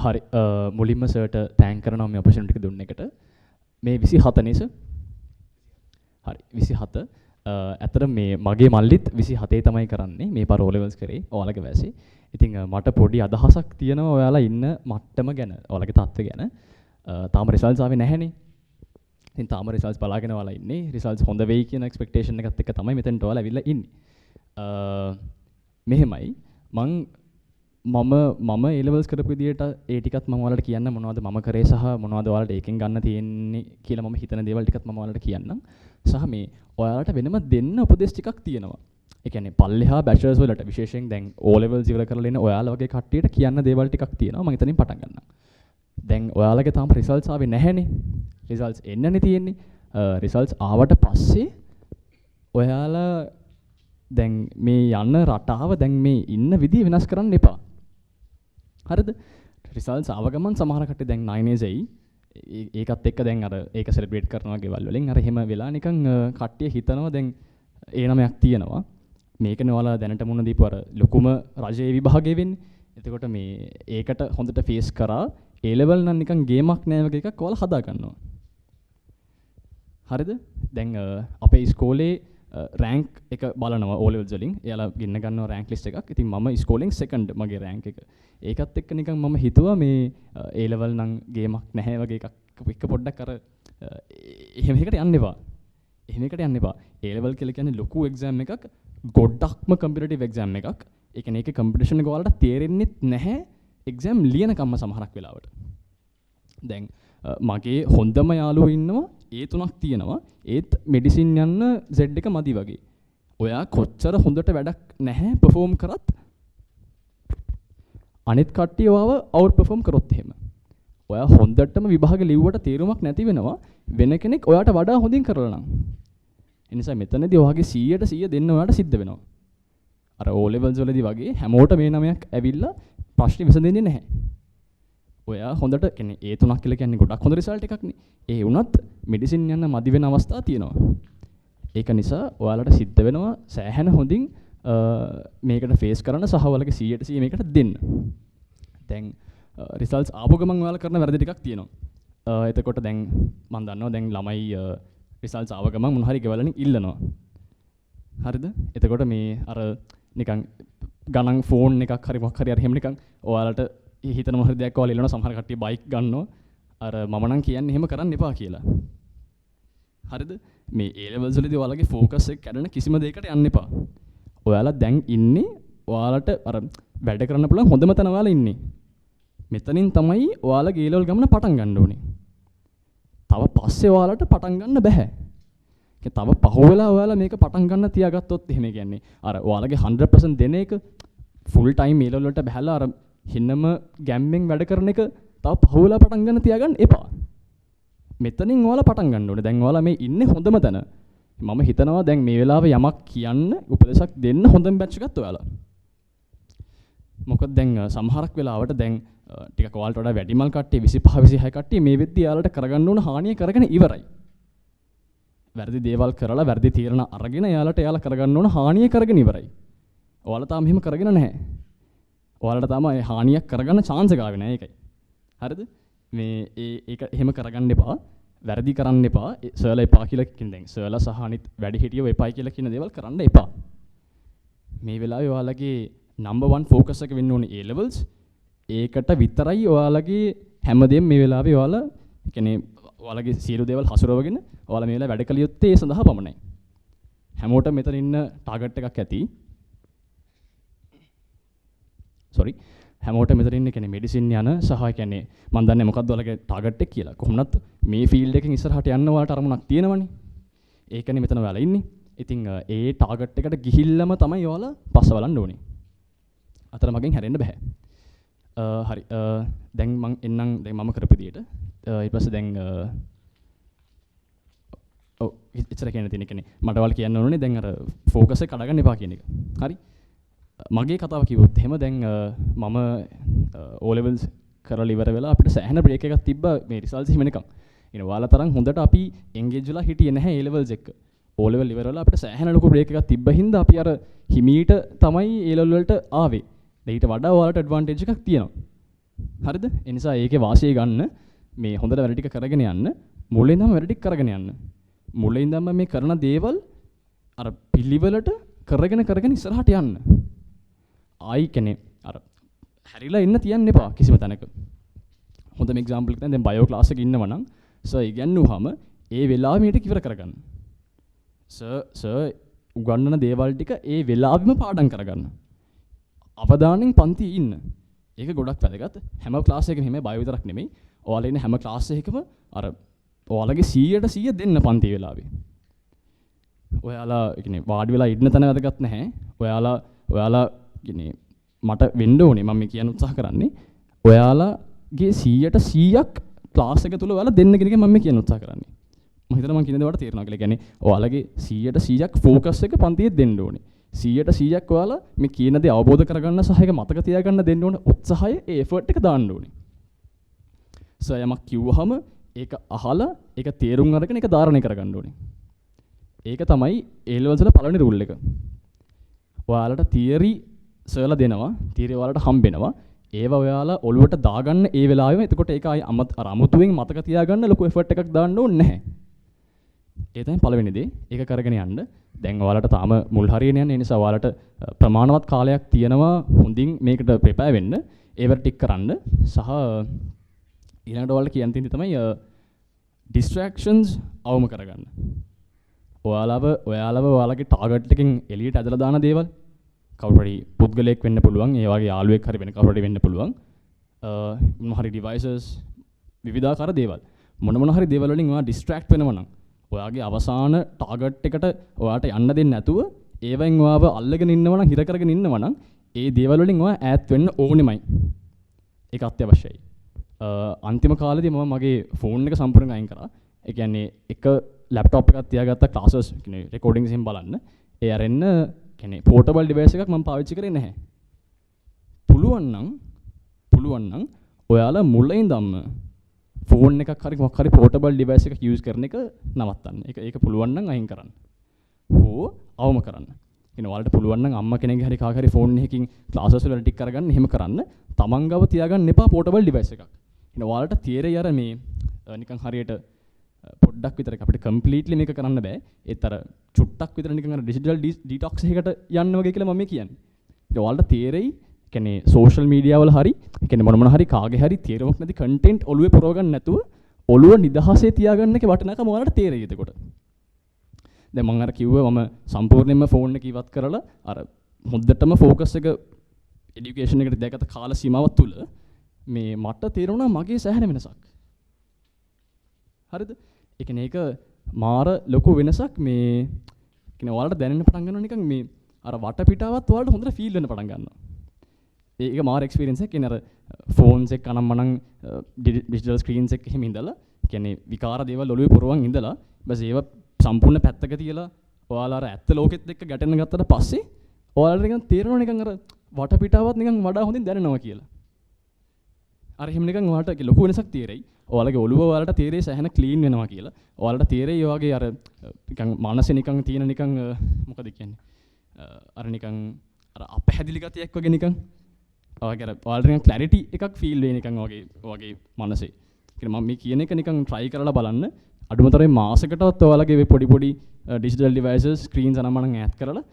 හරි මුලින්ම සර්ට තෑන්ක් කරනවා මේ ඔපචුනිටි එක දුන්න එකට. මේ 27 නේ සර්. හරි 27. ඇත්තට මේ මගේ මල්ලිත් 27 තමයි කරන්නේ මේ පාර O levels කරේ ඔයාලගේ වැසේ. ඉතින් මට පොඩි අදහසක් තියෙනවා ඔයාලා ඉන්න මට්ටම ගැන, ඔයාලගේ තත්ත්වය ගැන. තාම රිසල්ට්ස් ආවේ නැහැනේ. ඉතින් තාම රිසල්ට්ස් බලාගෙන ඔයාලා ඉන්නේ. රිසල්ට්ස් හොඳ වෙයි කියන එක්ස්පෙක්ටේෂන් එකත් එක්ක තමයි මෙතනට ඔයාලා ඇවිල්ලා ඉන්නේ. මෙහෙමයි මම A levels කරපු විදියට ඒ ටිකත් මම ඔයාලට කියන්න මොනවද මම කරේ සහ මොනවද ඔයාලට ඒකෙන් ගන්න තියෙන්නේ කියලා මම හිතන දේවල් ටිකත් මම ඔයාලට කියන්නම්. සහ මේ ඔයාලට වෙනම දෙන්න උපදෙස් ටිකක් තියෙනවා. ඒ කියන්නේ පල්ලෙහා බැචලර්ස් වලට විශේෂයෙන් දැන් O levels ඉවර කරලා ඉන්න ඔයාලා වගේ කට්ටියට කියන්න දේවල් ටිකක් තියෙනවා. මම එතනින් පටන් ගන්නම්. දැන් ඔයාලගේ තාම රිසල්ට්ස් ආවේ නැහැනේ. රිසල්ට්ස් එන්නනේ තියෙන්නේ. රිසල්ට්ස් ආවට පස්සේ ඔයාලා දැන් මේ යන රටාව දැන් මේ ඉන්න විදිය වෙනස් කරන්න එපා. හරිද? රිසල්ට්ස් ආව ගමන් සමහර කට්ටිය දැන් 9 days ඒකත් එක්ක දැන් අර ඒක සෙලිබ්‍රේට් කරනවා ගෙවල් වලින් අර එහෙම වෙලා නිකන් කට්ටිය හිතනවා දැන් ඒ නමයක් තියෙනවා. මේකනේ ඔයාලා දැනට මුණ දීපු අර ලොකුම රජයේ විභාගය වෙන්නේ. එතකොට මේ ඒකට හොඳට ෆේස් කරා A level නම් නිකන් ගේමක් නෑ වගේ එකක් ඔයාලා හදා ගන්නවා. හරිද? දැන් අපේ ඉස්කෝලේ රෑන්ක් එක බලනවා O levels වලින්. එයාලා ගෙන්න ගන්නවා රෑන්ක් ලිස්ට් එකක්. ඉතින් මම ඉස්කෝලෙන් සෙකන්ඩ් මගේ රෑන්ක් එක. ඒකත් එක්ක නිකන් මම හිතුවා මේ A level නම් ගේමක් නැහැ වගේ එකක් එක පොඩ්ඩක් අර එහෙම එකට යන්න එපා. එහෙම එකට යන්න එපා. A level කියලා කියන්නේ ලොකු එක්සෑම් එකක්. ගොඩක්ම කම්පිටිටිව් එක්සෑම් එකක්. ඒ කියන්නේ ඒකේ කම්පිටිෂන් එක වලට තේරෙන්නේ නැහැ එක්සෑම් ලියනකම්ම සමහරක් වෙලාවට. දැන් මගේ හොඳම යාළුවෝ ඉන්නවා ඒ තුනක් තියෙනවා. ඒත් මෙඩිසින් යන්න Z එක මදි වගේ. ඔයා කොච්චර හොඳට වැඩක් නැහැ perform කරත් අනිත් කට්ටිය ඔයාව අවුට් perform කරොත් එහෙම. ඔයා හොඳටම විභාග ලිව්වට තේරුමක් නැති වෙනවා වෙන කෙනෙක් ඔයාට වඩා හොඳින් කරලා නම්. ඒ නිසා මෙතනදී ඔයාගේ 100% දෙන්න ඔයාට සිද්ධ වෙනවා. අර O levels වලදී වගේ හැමෝට මේ නමයක් ඇවිල්ලා ප්‍රශ්නේ විසඳෙන්නේ නැහැ. ඔයා හොඳට කියන්නේ ඒ තුනක් කියලා කියන්නේ ගොඩක් හොඳ රිසල්ට් එකක් නේ. ඒ වුණත් මෙඩිසින් යන්න මදි වෙන අවස්ථා තියෙනවා. ඒක නිසා ඔයාලට සිද්ධ වෙනවා සෑහෙන හොඳින් මේකට ෆේස් කරන්න සහ ඔයාලගේ 100% මේකට දෙන්න. දැන් රිසල්ට්ස් ආපු ගමන් ඔයාලා කරන වැරදි ටිකක් තියෙනවා. එතකොට දැන් මම දන්නවා දැන් ළමයි රිසල්ට්ස් ආව ගමන් මොන හරි ගෙවලෙන් ඉල්ලනවා. හරිද? එතකොට මේ අර නිකන් ගණන් ෆෝන් එකක් හරි මොකක් හරි අර එහෙම නිකන් ඔයාලට හිතන මොන හරි දෙයක් ඔයාලා ඉල්ලනවා. සමහර කට්ටිය බයික් ගන්නවා. අර මම නම් කියන්නේ එහෙම කරන්න එපා කියලා. හරිද? මේ A levels වලදී ඔයාලගේ ફોකස් එක කැඩෙන කිසිම දෙයකට යන්න එපා. ඔයාලා දැන් ඉන්නේ ඔයාලට අර වැඩ කරන්න පුළුවන් හොඳම තැන ඔයාලා ඉන්නේ. මෙතනින් තමයි ඔයාලගේ A level ගමන පටන් ගන්න ඕනේ. තව පස්සේ ඔයාලට පටන් ගන්න බෑ. තව පහුවෙලා ඔයාලා මේක පටන් ගන්න තියාගත්තොත් එහෙම කියන්නේ අර ඔයාලගේ 100% දෙන එක ෆුල් ටයිම් A level වලට බහැලා අර හින්නම ගැම්මෙන් වැඩ කරන එක තව පහුවෙලා පටන් ගන්න තියාගන්න එපා. මෙතනින් ඔයාලා පටන් ගන්න ඕනේ. දැන් ඔයාලා මේ ඉන්නේ හොඳම තැන. මම හිතනවා දැන් මේ වෙලාවේ යමක් කියන්න උපදේශක් දෙන්න හොඳම බැච් එකක් ඔයාලා. මොකද දැන් සමහරක් වෙලාවට දැන් ටිකක් ඔයාලට වඩා වැඩිමල් කට්ටිය 25 26 කට්ටිය මේ වෙද්දී ඔයාලට කරගන්න ඕන හානිය කරගෙන ඉවරයි. වැරදි දේවල් කරලා වැරදි තීරණ අරගෙන එයාලා කරගන්න ඕන හානිය කරගෙන ඉවරයි. ඔයාලා තාම එහෙම කරගෙන නැහැ. ඔයාලට තාම ඒ හානියක් කරගන්න chance එක ආවේ නැහැ ඒකයි. හරිද? මේ ඒක එහෙම කරගන්න එපා. වැරදි කරන්න එපා. සර්ලා එපා කියලා කියන දැන් සර්ලා සහ අනිත් වැඩි හිටියෝ එපයි කියලා කියන දේවල් කරන්න එපා. මේ වෙලාවේ ඔයාලගේ number 1 focus එක වෙන්න ඕනේ A levels. ඒකට විතරයි ඔයාලගේ හැමදේම මේ වෙලාවේ ඔයාලා කියන්නේ ඔයාලගේ සියලු දේවල් හසුරවගෙන ඔයාලා මේ වෙලාවේ වැඩ කළ යුත්තේ ඒ සඳහා පමණයි. හැමෝටම මෙතන ඉන්න ටාගට් එකක් ඇති. හැමෝටම මෙතන ඉන්න කියන්නේ මෙඩිසින් යන සහ කියන්නේ මම දන්නේ මොකක්ද ඔයාලගේ ටාගට් එක කියලා. කොහොමවත් මේ ෆීල්ඩ් එකෙන් ඉස්සරහට යන්න ඔයාලට අරමුණක් තියෙනවනේ. ඒකනේ මෙතන ඔයාලා ඉන්නේ. ඉතින් ඒ ටාගට් එකට ගිහිල්ලාම තමයි ඔයාලා පස්ස බලන්න ඕනේ. අතර මගෙන් හැරෙන්න බෑ. හරි. දැන් මම එන්නම් දැන් මම කරපු විදියට. ඊට පස්සේ දැන් ඉතර කියන තියෙන කෙනේ මට ඔයාලා කියන්න ඕනේ දැන් අර ફોකස් එක කඩගන්න එපා කියන එක. හරි. මගේ කතාව කිව්වොත් එහෙම දැන් මම O levels කරලා ඉවර වෙලා අපිට සෑහෙන බ්‍රේක් එකක් තිබ්බා මේ රිසල්ට්ස් එහෙම නිකන්. ඉතින් ඔයාලා තරම් හොඳට අපි එන්ගේජ් වෙලා හිටියේ නැහැ A levels එක. O level ඉවර වෙලා අපිට සෑහෙන ලොකු බ්‍රේක් එකක් තිබ්බා හින්දා අපි අර හිමීට තමයි A level වලට ආවේ. ඊට වඩා ඔයාලට ඇඩ්වාන්ටේජ් එකක් තියෙනවා. හරිද? ඒ නිසා ඒකේ වාසිය ගන්න මේ හොඳට වැඩ ටික කරගෙන යන්න මුලින් ඉඳන්ම වැඩ ටික කරගෙන යන්න. මුලින් ඉඳන්ම මේ කරන දේවල් අර පිළිවෙලට කරගෙන ඉස්සරහට යන්න. ආයි කියන්නේ අර හැරිලා ඉන්න තියන්න එපා කිසිම තැනක. හොඳම එක්සැම්පල් එකක් දැන් බයෝ ක්ලාස් එකේ ඉන්නව නම් සර් ඉගෙනුවාම ඒ වෙලාවෙ මේක ඉවර කරගන්න. සර් උගන්වන දේවල් ටික ඒ වෙලාවෙම පාඩම් කරගන්න. අවධානයෙන් පන්ති ඉන්න. ඒක ගොඩක් වැදගත්. හැම ක්ලාස් එකකම හිමේ බයෝ විතරක් නෙමෙයි. ඔයාලා ඉන්න හැම ක්ලාස් එකකම අර ඔයාලගේ 100% දෙන්න පන්ති වෙලාවේ. ඔයාලා කියන්නේ වාඩි වෙලා ඉන්න තැන වැදගත් නැහැ. ඔයාලා කියන්නේ මට වෙන්න ඕනේ මම කියන්න උත්සාහ කරන්නේ. ඔයාලගේ 100%ක් ක්ලාස් එක තුල ඔයාලා දෙන්න කියන එක මම කියන්න උත්සාහ කරන්නේ. මම හිතනවා මම කියන දේ ඔයාලට තේරෙනවා කියලා. කියන්නේ ඔයාලගේ 100%ක් ફોකස් එක පන්තියේ දෙන්න ඕනේ. 100%ක් ඔයාලා මේ කියන දේ අවබෝධ කරගන්න සහ ඒක මතක තියාගන්න දෙන්න ඕනේ උත්සාහය ඒ එෆර්ට් එක දාන්න ඕනේ. සර් යමක් කිව්වහම ඒක අහලා ඒක තේරුම් අරගෙන ඒක ධාරණය කරගන්න ඕනේ. ඒක තමයි A levels වල පළවෙනි රූල් එක. ඔයාලට තියරි සර්ලා දෙනවා. තියරි ඔයාලට හම්බෙනවා. ඒවා ඔයාලා ඔළුවට දාගන්න ඒ වෙලාවෙම එතකොට ඒක ආයි අමුතුවෙන් මතක තියාගන්න ලොකු එෆර්ට් එකක් දාන්න ඕනේ නැහැ. ඒ තමයි පළවෙනි දේ. ඒක කරගෙන යන්න. දැන් ඔයාලට තාම මුල් හරියන යන්නේ. ඒ නිසා ඔයාලට ප්‍රමාණවත් කාලයක් තියෙනවා හොඳින් මේකට ප්‍රිපෙයාර් වෙන්න. ඒවට ටික කරන්න සහ ඊළඟට ඔයාලට කියන්න තියෙන්නේ තමයි distractions අවම කරගන්න. ඔයාලව ඔයාලගේ ටාගට් එකෙන් එළියට ඇදලා දාන දේවල් කවුරු හරි පුද්ගලයෙක් වෙන්න පුළුවන්. ඒ වගේ යාළුවෙක් හරි වෙන කවුරු හරි වෙන්න පුළුවන්. මොන හරි devices විවිධාකාර දේවල්. මොන හරි දේවල් වලින් ඔයා distract වෙනවා නම් ඔයාගේ අවසාන ටාගට් එකට ඔයාට යන්න දෙන්නේ නැතුව ඒවෙන් ඔයාව අල්ලගෙන ඉන්නවා නම් හිර කරගෙන ඉන්නවා නම් ඒ දේවල් වලින් ඔයා ඈත් වෙන්න ඕනෙමයි. ඒක අත්‍යවශ්‍යයි. අන්තිම කාලේදී මම මගේ ෆෝන් එක සම්පූර්ණයෙන් අයින් කරා. ඒ කියන්නේ එක ලැප්ටොප් එකක් තියාගත්ත ක්ලාසස් කියන්නේ රෙකෝඩින්ග්ස් එහෙම බලන්න. ඒ අරෙන්න කියන්නේ පෝටබල් ඩිවයිස් එකක් මම පාවිච්චි කරේ නැහැ. පුළුවන් නම් ඔයාලා මුලින් ඉඳන්ම ෆෝන් එකක් හරි මොකක් හරි පෝටබල් ඩිවයිස් එකක් යූස් කරන එක නවත්තන්න. ඒක පුළුවන් නම් අයින් කරන්න. හෝ අවම කරන්න. කියන ඔයාලට පුළුවන් නම් අම්මා කෙනෙක්ගේ හරි කාගේ හරි ෆෝන් එකකින් ක්ලාසස් වල ටික කරගන්න එහෙම කරන්න. තමන් ගාව තියාගන්න එපා පෝටබල් ඩිවයිස් එකක්. කියන ඔයාලට තියරේ අර මේ නිකන් හරියට පොඩ්ඩක් විතර අපිට කම්ප්ලීට්ලි මේක කරන්න බෑ. ඒත් අර චුට්ටක් විතර නිකන් අර ඩිජිටල් ඩීටොක්ස් එකකට යන්න වගේ කියලා මම කියන්නේ. ඒක ඔයාලට තේරෙයි. කියන්නේ සෝෂල් මීඩියා වල හරි කියන්නේ මොන හරි කාගේ හරි තේරුමක් නැති කන්ටෙන්ට් ඔළුවේ පුරව ගන්න නැතුව ඔළුව නිදහසේ තියාගන්න එකේ වටිනාකම ඔයාලට තේරෙයි එතකොට. දැන් මම අර කිව්වා මම සම්පූර්ණයෙන්ම ෆෝන් එක ඉවත් කරලා අර හොද්දටම ફોකස් එක এডুকেෂන් එකට දැකගත කාල සීමාවක් තුල මේ මට තේරුණා මගේ සෑහෙන වෙනසක්. හරිද? ඒ කියන්නේ ඒක මාර ලොකු වෙනසක් මේ කියන්නේ ඔයාලට දැනෙන්න පටන් ගන්නවා නිකන් මේ අර වටපිටාවත් ඔයාලට හොඳට ෆීල් වෙන්න පටන් ගන්නවා. ඒක මාර එක්ස්පීරියන්ස් එකක්. කියන්නේ අර ෆෝන්ස් එක අනම්මනම් ඩිජිටල් ස්ක්‍රීන්ස් එක එහෙම ඉඳලා කියන්නේ විකාර දේවල් ඔළුවේ පුරවන් ඉඳලා බස් ඒව සම්පූර්ණ පැත්තක තියලා ඔයාලා අර ඇත්ත ලෝකෙත් එක්ක ගැටෙන්න ගත්තට පස්සේ ඔයාලට නිකන් තේරෙනවා නිකන් අර වටපිටාවත් නිකන් වඩා හොඳින් දැනෙනවා කියලා. අර එහෙම නිකන් ඔයාලට ලොකු වෙනසක් තේරෙයි. ඔයාලගේ ඔළුව ඔයාලට තේරෙයි සෑහෙන ක්ලීන් වෙනවා කියලා. ඔයාලට තේරෙයි ඔයාගේ අර නිකන් මනසේ නිකන් තියෙන නිකන් මොකද කියන්නේ? අර නිකන් අර අපහැදිලි ගතියක් වගේ නිකන් ඔයාගේ අර ඔයාලට නිකන් ක්ලැරිටි එකක් ෆීල් වෙයි නිකන් ඔයාගේ මනසේ. කියන්නේ මම මේ කියන එක නිකන් try කරලා බලන්න. අඩුමතරේ මාසයකටවත් ඔයාලගේ පොඩි ඩිජිටල් ඩිවයිසස් ස්ක්‍රීන්ස් අනම්මනම් ඈඩ් කරලා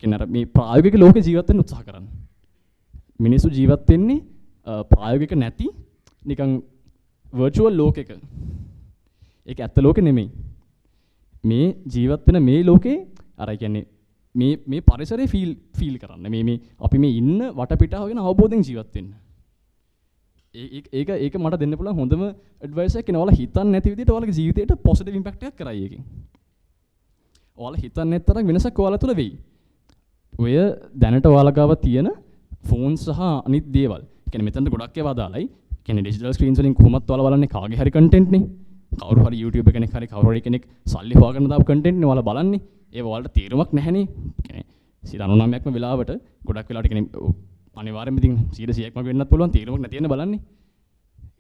කියන්නේ අර මේ ප්‍රායෝගික ලෝකේ ජීවත් වෙන්න උත්සාහ කරන්න. මිනිස්සු ජීවත් වෙන්නේ ප්‍රායෝගික නැති නිකන් virtual ලෝකෙක. ඒක ඇත්ත ලෝකෙ නෙමෙයි. මේ ජීවත් වෙන මේ ලෝකේ අර කියන්නේ මේ පරිසරේ ෆීල් කරන්න. මේ අපි මේ ඉන්න වටපිටාව ගැන අවබෝධයෙන් ජීවත් වෙන්න. ඒක මට දෙන්න පුළුවන් හොඳම ඇඩ්වයිස් එකක්. ඔයාලා හිතන්නේ නැති විදිහට ඔයාලගේ ජීවිතේට පොසිටිව් ඉම්පැක්ට් එකක් කරයි ඒකෙන්. ඔයාලා හිතන්නේ නැතරම් වෙනසක් ඔයාලා තුල වෙයි. ඔය දැනට ඔයාලා ගාව තියෙන ෆෝන් සහ අනිත් දේවල්. කියන්නේ මෙතනට ගොඩක් ඒවා දාලයි. කියන්නේ ඩිජිටල් ස්ක්‍රීන්ස් වලින් කොහොමත් ඔයාලා බලන්නේ කාගේ හරි කන්ටෙන්ට් නේ. කවුරු හරි YouTube කෙනෙක් හරි කවුරු හරි කෙනෙක් සල්ලි හොයාගෙන දාපු කන්ටෙන්ට් නේ ඔයාලා බලන්නේ. ඒව ඔයාලට තේරුමක් නැහැනේ. කියන්නේ 99%ක්ම වෙලාවට ගොඩක් වෙලාවට කියන්නේ අනිවාර්යෙන්ම ඉතින් 100%ක්ම වෙන්නත් පුළුවන් තේරුමක් නැති වෙන බලන්නේ.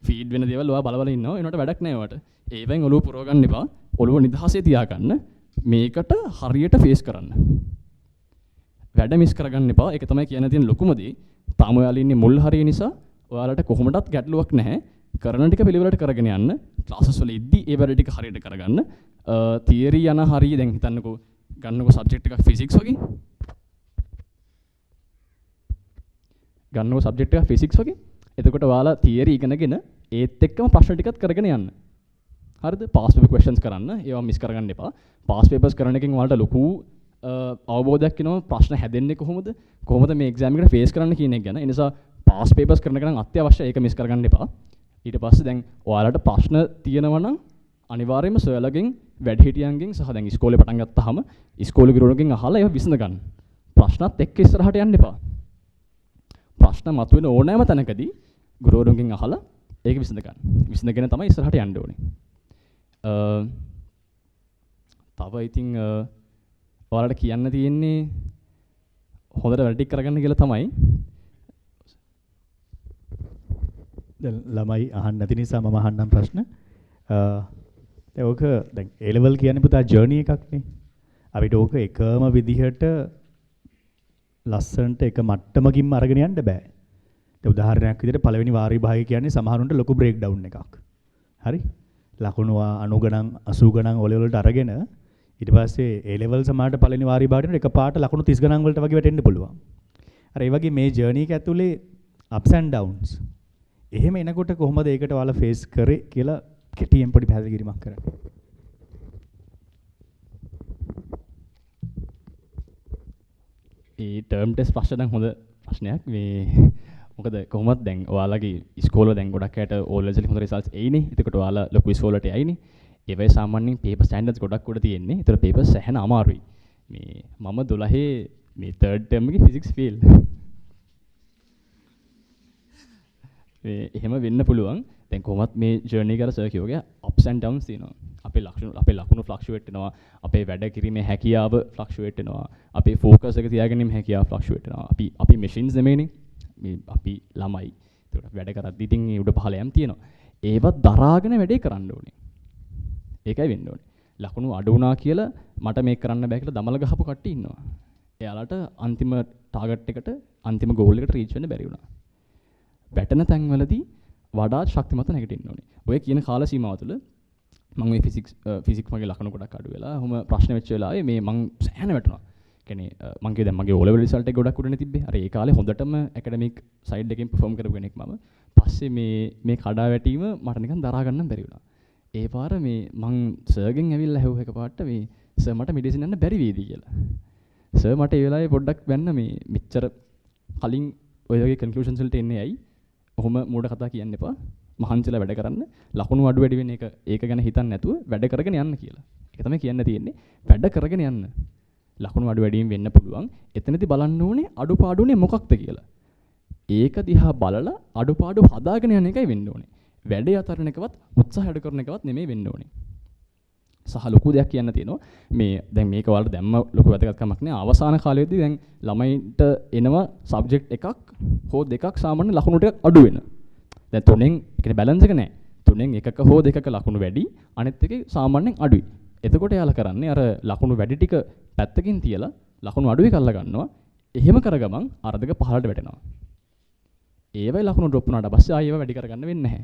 ෆීඩ් වෙන දේවල් ඔයා බල ඉන්නවා. ඒනට වැඩක් නැහැ ඔයාට. ඒවෙන් ඔළුව පුරව ගන්න එපා. ඔළුව නිදහසේ තියාගන්න. මේකට හරියට ෆේස් කරන්න. වැඩ මිස් කරගන්න එපා. ඒක තමයි කියන්න තියෙන ලොකුම දේ. තාම ඔයාලා ඉන්නේ මුල් හරිය නිසා ඔයාලට කොහොමදත් ගැටලුවක් නැහැ. කරන ටික පිළිවෙලට කරගෙන යන්න. ක්ලාසස් වල ඉද්දි ඒ වැඩ ටික හරියට කරගන්න. තියරි යන හරිය දැන් හිතන්නකෝ ගන්නකෝ සබ්ජෙක්ට් එකක් ෆිසික්ස් වගේ. ගන්නකෝ සබ්ජෙක්ට් එකක් ෆිසික්ස් වගේ. එතකොට ඔයාලා තියරි ඉගෙනගෙන ඒත් එක්කම ප්‍රශ්න ටිකත් කරගෙන යන්න. හරිද? පාස් පේපර් ක්වෙස්චන්ස් කරන්න. ඒවා මිස් කරගන්න එපා. පාස් පේපර්ස් කරන එකෙන් ඔයාලට ලොකු අවබෝධයක් වෙනවා ප්‍රශ්න හැදෙන්නේ කොහොමද මේ එක්සෑම් එකට ෆේස් කරන්න කියන එක ගැන. ඒ නිසා පාස් පේපර්ස් කරන එක නම් අත්‍යවශ්‍යයි. ඒක මිස් කරගන්න එපා. ඊට පස්සේ දැන් ඔයාලට ප්‍රශ්න තියෙනවා නම් අනිවාර්යයෙන්ම සර්ලගෙන් වැඩිහිටියන්ගෙන් සහ දැන් ඉස්කෝලේ පටන් ගත්තාම ඉස්කෝලේ ගුරුවරුන්ගෙන් අහලා ඒවා විසඳ ගන්න. ප්‍රශ්නත් එක්ක ඉස්සරහට යන්න එපා. ප්‍රශ්න මතුවෙන ඕනෑම තැනකදී ගුරුවරුන්ගෙන් අහලා ඒක විසඳ ගන්න. විසඳගෙන තමයි ඉස්සරහට යන්න ඕනේ. තව ඉතින් ඔයාලට කියන්න තියෙන්නේ හොඳට වැඩ ටික කරගන්න කියලා තමයි. දැන් ළමයි අහන්න නැති නිසා මම අහන්නම් ප්‍රශ්න. ඕක දැන් A level කියන්නේ පුතා ජර්නි එකක් නේ. අපිට ඕක එකම විදිහට ලස්සනට එක මට්ටමකින්ම අරගෙන යන්න බෑ. දැන් උදාහරණයක් විදිහට පළවෙනි වාර විභාගය කියන්නේ සමහරුන්ට ලොකු බ්‍රේක් ඩවුන් එකක්. හරි? ලකුණු 90 ගණන් 80 ගණන් O level වලට අරගෙන ඊට පස්සේ A level සමානට පළවෙනි වාර විභාගයට එකපාරට ලකුණු 30 ගණන් වලට වගේ වැටෙන්න පුළුවන්. අර ඒ වගේ මේ ජර්නි එක ඇතුලේ ups and downs. එහෙම එනකොට කොහොමද ඒකට ඔයාලා ෆේස් කරේ කියලා කෙටියෙන් පොඩි පැහැදිලි කිරීමක් කරන්න. ඒ ටර්ම් ටෙස්ට් ප්‍රශ්න නම් හොඳ ප්‍රශ්නයක්. මේ මොකද කොහොමද දැන් ඔයාලගේ ඉස්කෝලේ දැන් ගොඩක් අයට O levels වලින් හොඳ රිසල්ට්ස් එයිනේ. එතකොට ඔයාලා ලොකු ඉස්කෝලේට යයිනේ. ඒ වෙයි සාමාන්‍යයෙන් පේපර් ස්ටෑන්ඩඩ්ස් ගොඩක් උඩ තියෙන්නේ. ඒතර පේපර් සැහැණ අමාරුයි. මේ මම 12 මේ තර්ඩ් ටර්ම් එකේ ෆිසික්ස් ෆේල්. එහෙම වෙන්න පුළුවන්. දැන් කොහොමත් මේ ජර්නි එක අර සර් කිව්වගේ ups and downs තියෙනවා. අපේ ලකුණු ෆ්ලක්චුවේට් වෙනවා. අපේ වැඩ කිරීමේ හැකියාව ෆ්ලක්චුවේට් වෙනවා. අපේ ફોකස් එක තියාගැනීමේ හැකියාව ෆ්ලක්චුවේට් වෙනවා. අපි මැෂින්ස් නෙමෙයිනේ. මේ අපි ළමයි. ඒකට වැඩ කරද්දී ඉතින් ඒ උඩ පහළ යම් තියෙනවා. ඒවත් දරාගෙන වැඩේ කරන්න ඕනේ. ඒකයි වෙන්න ඕනේ. ලකුණු අඩු වුණා කියලා මට මේක කරන්න බෑ කියලා දමල ගහපු කට්ටිය ඉන්නවා. එයාලට අන්තිම ටාගට් එකට අන්තිම ගෝල් එකට රීච් වෙන්න බැරි වුණා. වැටෙන තැන්වලදී වඩාත් ශක්තිමත් නැගිටින්න ඕනේ. ඔය කියන කාල සීමාව තුළ මම මේ ෆිසික්ස් මගේ ලකුණු ගොඩක් අඩු වෙලා ඔහොම ප්‍රශ්න වෙච්ච වෙලාවේ මේ මං සෑහෙන වැටුණා. කියන්නේ මං කිය දැන් මගේ O level result එක ගොඩක් උඩනේ තිබ්බේ. අර ඒ කාලේ හොඳටම ඇකඩමික් සයිඩ් එකෙන් perform කරපු කෙනෙක් මම. පස්සේ මේ කඩා වැටීම මට නිකන් දරා ගන්න බැරි වුණා. ඒ පාර මේ මං සර්ගෙන් ඇවිල්ලා හැවුව එකපාරට මේ සර් මට මෙඩිසින් යන්න බැරි වේවි කියලා. සර් මට ඒ වෙලාවේ පොඩ්ඩක් වැන්න මේ මෙච්චර කලින් ඔය වගේ කන්ක්ලූෂන්ස් වලට එන්නේ ඇයි? ඔහොම මෝඩ කතා කියන්න එපා. මහන්සිලා වැඩ කරන්න. ලකුණු අඩු වැඩි වෙන එක ඒක ගැන හිතන්නේ නැතුව වැඩ කරගෙන යන්න කියලා. ඒක තමයි කියන්න තියෙන්නේ. වැඩ කරගෙන යන්න. ලකුණු අඩු වැඩියෙන් වෙන්න පුළුවන්. එතනදී බලන්න ඕනේ අඩුපාඩුනේ මොකක්ද කියලා. ඒක දිහා බලලා අඩුපාඩු හදාගෙන යන එකයි වෙන්න ඕනේ. වැඩේ අතරින් එකවත් උත්සාහ වැඩ කරන එකවත් නෙමෙයි වෙන්න ඕනේ. සහ ලොකු දෙයක් කියන්න තියෙනවා. මේ දැන් මේක වලට දැම්ම ලොකු වැදගත්කමක් නෑ. අවසාන කාලයේදී දැන් ළමයින්ට එනවා සබ්ජෙක්ට් එකක් හෝ දෙකක් සාමාන්‍ය ලකුණු ටිකක් අඩු වෙන. දැන් තුනෙන් ඒ කියන්නේ බැලන්ස් එක නෑ. තුනෙන් එකක හෝ දෙකක ලකුණු වැඩි අනිත් එකේ සාමාන්‍යයෙන් අඩුයි. එතකොට යාලා කරන්නේ අර ලකුණු වැඩි ටික පැත්තකින් තියලා ලකුණු අඩුයි කරලා ගන්නවා. එහෙම කරගමන් අර දෙක පහළට වැටෙනවා. ඒවයි ලකුණු ඩ්‍රොප් වුණාට පස්සේ ආයෙ ඒවා වැඩි කරගන්න වෙන්නේ නැහැ.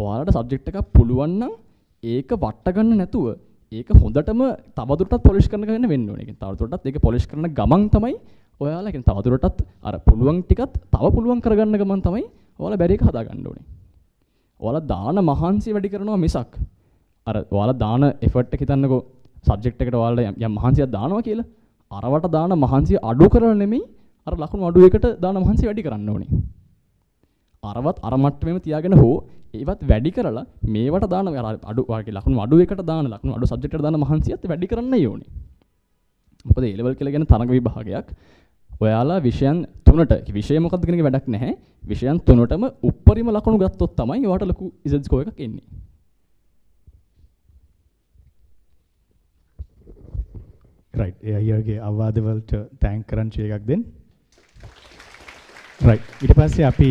ඔයාලට සබ්ජෙක්ට් එකක් පුළුවන් නම් ඒක වට ගන්න නැතුව ඒක හොඳටම තවදුරටත් පොලිෂ් කරන ගන්න වෙන්න ඕනේ. ඒ කියන්නේ තවදුරටත් ඒක පොලිෂ් කරන ගමන් තමයි ඔයාලා කියන්නේ තවදුරටත් අර පුළුවන් ටිකත් තව පුළුවන් කරගන්න ගමන් තමයි ඔයාලා බැරි එක හදා ගන්න ඕනේ. ඔයාලා දාන මහන්සිය වැඩි කරනවා මිසක් අර ඔයාලා දාන එෆර්ට් එක හිතන්නකෝ සබ්ජෙක්ට් එකට ඔයාලා යම් මහන්සියක් දානවා කියලා අරවට දාන මහන්සිය අඩු කරලා නෙමෙයි අර ලකුණු අඩු එකට දාන මහන්සිය වැඩි කරන්න ඕනේ. අරවත් අර මට්ටමෙම තියාගෙන හෝ ඒවත් වැඩි කරලා මේවට දාන අඩු වාගේ ලකුණු අඩු එකට දාන ලකුණු අඩු සබ්ජෙක්ට් එකට දාන මහන්සියත් වැඩි කරන්නයි ඕනේ. මොකද A level කියලා කියන තරඟ විභාගයක් ඔයාලා විෂයන් තුනට විෂය මොකක්ද කියන එක වැඩක් නැහැ. විෂයන් තුනටම උප්පරිම ලකුණු ගත්තොත් තමයි ඔයාට ලොකු Z score එකක් එන්නේ. right එයාගේ අවවාද වලට තෑන්ක් කරන්න එකක් දෙන්න. right ඊට පස්සේ අපි